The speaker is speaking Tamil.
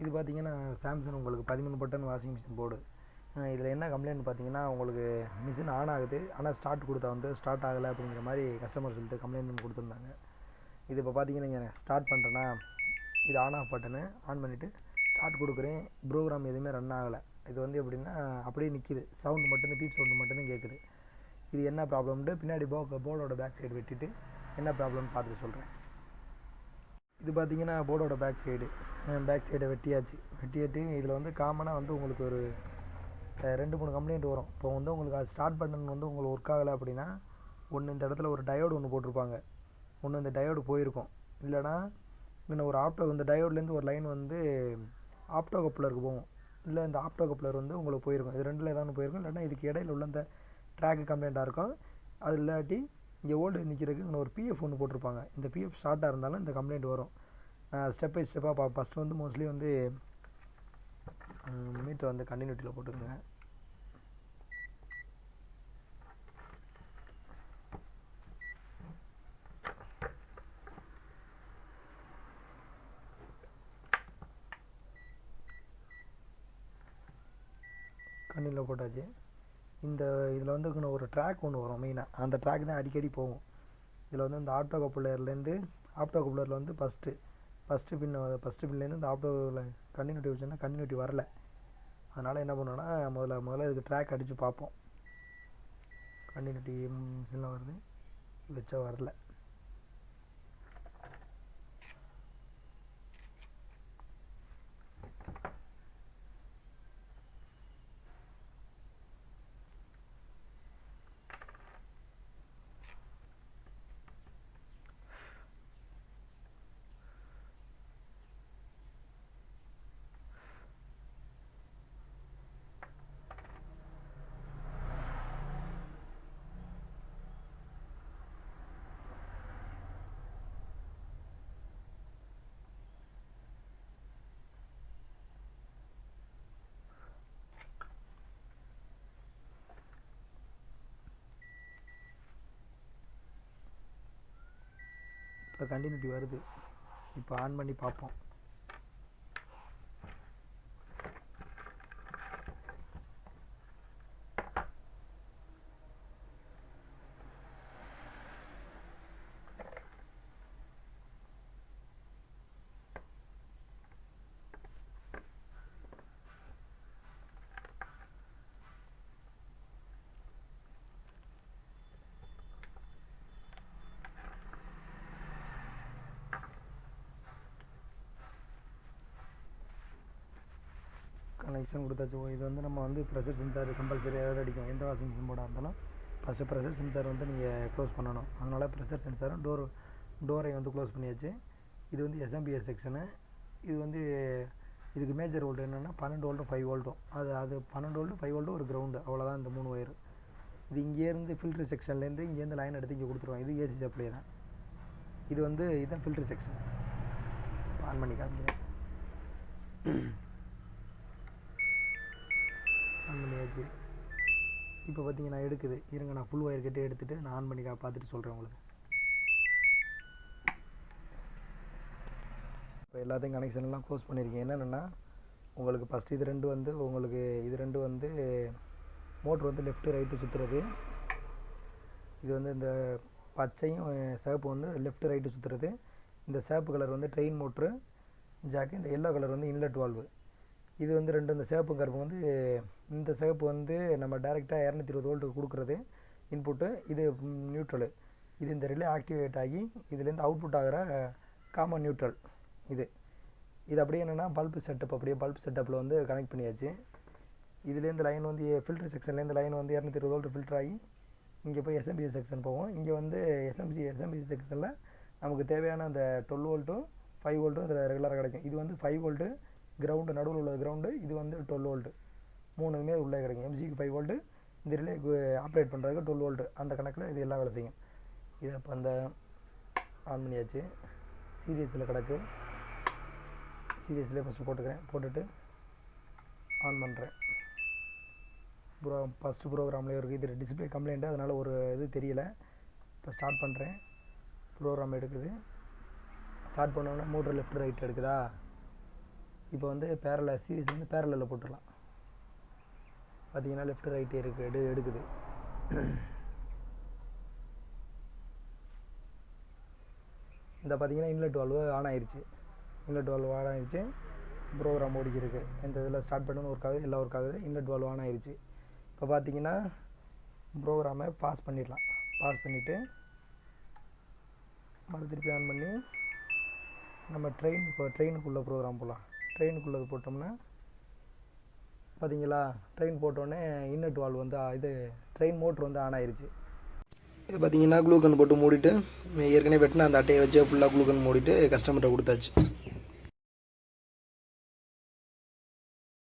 இது பார்த்தீங்கன்னா சாம்சங் உங்களுக்கு 13 பட்டன் வாஷிங் மிஷின் போர்டு. இதில் என்ன கம்ப்ளைண்ட் பார்த்தீங்கன்னா, உங்களுக்கு மிஷின் ஆன் ஆகுது, ஆனால் ஸ்டார்ட் கொடுத்தா வந்து ஸ்டார்ட் ஆகலை அப்படிங்கிற மாதிரி கஸ்டமர் சொல்லிட்டு கம்ப்ளைண்ட் கொடுத்துருந்தாங்க. இது இப்போ பார்த்தீங்கன்னா நீங்கள் ஸ்டார்ட் பண்ணுறேன்னா, இது ஆன் ஆஃப் பட்டனு ஆன் பண்ணிவிட்டு ஸ்டார்ட் கொடுக்குறேன், ப்ரோக்ராம் எதுவுமே ரன் ஆகலை. இது வந்து எப்படின்னா அப்படியே நிற்கிது, சவுண்டு மட்டும் பீப் சவுண்டு மட்டும்தான் கேட்குது. இது என்ன ப்ராப்ளம்ட்டு பின்னாடி போர்டோட பேக் சைடு வெட்டிட்டு என்ன ப்ராப்ளம்னு பார்த்துட்டு சொல்கிறேன். இது பார்த்தீங்கன்னா போர்டோட பேக் சைடை வெட்டியாச்சு. இதில் வந்து காமனாக வந்து உங்களுக்கு ஒரு 2-3 கம்ப்ளைண்ட் வரும். இப்போ வந்து உங்களுக்கு அது ஸ்டார்ட் பட்டன் வந்து உங்களுக்கு ஒர்க் ஆகலை அப்படின்னா, ஒன்று இந்த இடத்துல ஒரு டயோடு ஒன்று போட்டிருப்பாங்க, ஒன்று இந்த டயோடு போயிருக்கும், இல்லைனா இன்னும் ஒரு இந்த டயோட்லேருந்து ஒரு லைன் வந்து ஆப்டோ கப்ளருக்கு போகும், இல்லை இந்த ஆப்டோ கப்ளர் வந்து உங்களுக்கு போயிருக்கும். இது ரெண்டில் ஏதாவது போயிருக்கும், இல்லைனா இதுக்கு இடையில உள்ள இந்த ட்ராக்கு கம்ப்ளைண்ட்டாக இருக்கும். அது இல்லாட்டி இங்கே ஓல்டு நிற்கிறதுக்கு இன்னும் ஒரு பிஎஃப் ஒன்று போட்டிருப்பாங்க. இந்த பிஎஃப் ஷார்ட்டாக இருந்தாலும் இந்த கம்ப்ளைண்ட் வரும். ஸ்டெப் பை ஸ்டெப்பாக ஃபஸ்ட்டு வந்து மோஸ்ட்லி வந்து மீட்டர் வந்து கண்டினியூட்டியில் போட்டுக்கோங்க. கண்டினியூவில் போட்டாச்சு. இதில் வந்து ஒரு ட்ராக் ஒன்று வரும் மெயினாக, அந்த ட்ராக் தான் அடிக்கடி போகும். இதில் வந்து இந்த ஆப்டோ கப்ளரில் வந்து ஃபஸ்ட்டு பின்லேருந்து இந்த ஆப்டோவில் கண்டினியூட்டி வச்சோன்னா கண்டினியூட்டி வரல. அதனால் என்ன பண்ணுவோன்னா முதல்ல இதுக்கு ட்ராக் அடித்து பார்ப்போம். கண்டினியூட்டி மிஷினில் வருது, வச்சா வரல. இப்போ கண்டினியூட்டி வருது, இப்போ ஆன் பண்ணி பார்ப்போம். கனெக்ஷன் கொடுத்தாச்சு. இது வந்து நம்ம வந்து ப்ரெஷர் சென்சார் கம்பல்சரி ஏதாவது அடிக்கும், எந்த வாஷிங் மிஷின் போர்டாக இருந்தாலும் ஃபஸ்ட்டு ப்ரெஷர் சென்சார் வந்து நீங்கள் க்ளோஸ் பண்ணணும். அதனால் ப்ரெஷர் சென்சாரும் டோரை வந்து க்ளோஸ் பண்ணியாச்சு. இது வந்து எஸ்எம்பிஎஸ் செக்ஷனு. இது வந்து இதுக்கு மேஜர் வோல்ட் என்னென்னா 12 வோல்ட்டும் 5 வோல்ட்டும். அது 12 வோல்ட்டு 5 வோல்ட்டு ஒரு கிரவுண்டு, அவ்வளோதான் இந்த 3 ஒயர். இது இங்கேருந்து ஃபில்ட்ரு செக்ஷன்லேருந்து இங்கேருந்து லைன் எடுத்து இங்கே கொடுத்துருவாங்க. இது ஏசி சப்ளை தான். இது வந்து இதுதான் ஃபில்ட்ரு செக்ஷன். ஆன் பண்ணி காமிக்கிறேன். ஆன் பண்ணியாச்சு. இப்போ பார்த்தீங்கன்னா எடுக்குது. இருங்க, நான் ஃபுல் ஒயர் கட்டி எடுத்துகிட்டு நான் ஆன் பண்ணி பார்த்துட்டு சொல்கிறேன் உங்களுக்கு. இப்போ எல்லாத்தையும் கனெக்ஷன்லாம் க்ளோஸ் பண்ணியிருக்கேன். என்னென்னா உங்களுக்கு ஃபஸ்ட்டு இது ரெண்டு வந்து மோட்ரு வந்து லெஃப்ட்டு ரைட்டு சுற்றுறது. இது வந்து இந்த பச்சையும் சிவப்பு வந்து லெஃப்ட்டு ரைட்டு சுற்றுறது. இந்த சிவப்பு கலர் வந்து ட்ரெயின் மோட்ரு ஜாக்கு, இந்த எல்லோ கலர் வந்து இன்லெட் வால்வு. இது வந்து ரெண்டு, இந்த சிவப்பு கருப்பு வந்து இந்த சிவப்பு வந்து நம்ம டேரெக்டாக 220 வோல்ட்டு கொடுக்குறது இன்புட்டு. இது நியூட்ரலு. இது இந்த ரிலே ஆக்டிவேட் ஆகி இதுலேருந்து அவுட்புட் ஆகிற காமன் நியூட்ரல். இது அப்படியே என்னென்னா பல்ப் செட்டப்பில் வந்து கனெக்ட் பண்ணியாச்சு. இதுலேருந்து லைன் வந்து ஃபில்ட்ரு செக்ஷன்லேருந்து லைன் வந்து 220 வோல்ட்டு ஃபில்டர் ஆகி இங்கே போய் எஸ்எம்பிஎஸ் செக்ஷன் போகும். இங்கே வந்து எஸ்எம்பிஎஸ் செக்ஷனில் நமக்கு தேவையான அந்த 12 வோல்ட்டும் 5 வோல்ட்டும் அதில் ரெகுலராக கிடைக்கும். இது வந்து 5 வோல்ட்டு கிரவுண்டு, நடுவில் உள்ள கிரவுண்டு. இது வந்து 12 வோல்ட்டு, மூணுமே உள்ளே கிடைக்கும். எம்சிக்கு 5 வோல்ட்டு, இந்த ரிலே ஆப்ரேட் பண்ணுறதுக்கு 12 வோல்ட்டு. அந்த கணக்கில் இது எல்லாம் வேலை செய்யும். இதை இப்போ அந்த ஆன் பண்ணியாச்சு. சீரியஸில் கிடக்கு. சீரியஸ்லேயே ஃபஸ்ட்டு போட்டுட்டு ஆன் பண்ணுறேன். ஃபஸ்ட்டு ப்ரோக்ராம்லேயே இருக்குது. இது டிஸ்பிளே கம்ப்ளைண்ட்டு, அதனால் ஒரு இது தெரியலை. இப்போ ஸ்டார்ட் பண்ணுறேன். ப்ரோக்ராம் எடுக்குது. ஸ்டார்ட் பண்ணோன்னா மோட்ரு லெஃப்ட் ரைட் எடுக்குதா. இப்போ வந்து பேரலல் சீரிஸ் வந்து பேரலில் போட்டுடலாம். பார்த்தீங்கன்னா லெஃப்ட் ரைட்டு எடுக்குது. இந்த பார்த்தீங்கன்னா இன்லெட் வால்வு ஆன் ஆயிடுச்சு. ப்ரோக்ராம் ஓடிக்கிருக்கு. இந்த இதில் ஸ்டார்ட் பண்ணணும் ஒர்க் ஆகுது, எல்லாம் ஒர்க் ஆகுது. இன்லெட் வால்வு ஆன் ஆயிடுச்சு. இப்போ பார்த்தீங்கன்னா ப்ரோக்ராமை பாஸ் பண்ணிடலாம். பாஸ் பண்ணிவிட்டு அது திருப்பி ஆன் பண்ணி நம்ம ட்ரெயினுக்குள்ளே ப்ரோக்ராம் போடலாம். ட்ரெயினுக்குள்ளே போட்டோம்னா பார்த்தீங்களா, ட்ரெயின் போட்டோடனே இன்லெட் வால்வு வந்து இது ட்ரெயின் மோட்ரு வந்து ஆன் ஆயிடுச்சு. இது பார்த்தீங்கன்னா க்ளூகன் போட்டு மூடிட்டு ஏற்கனவே வெட்டினா அந்த அட்டையை வச்சு ஃபுல்லாக க்ளூகன் மூடிட்டு கஸ்டமர்கிட்ட கொடுத்தாச்சு.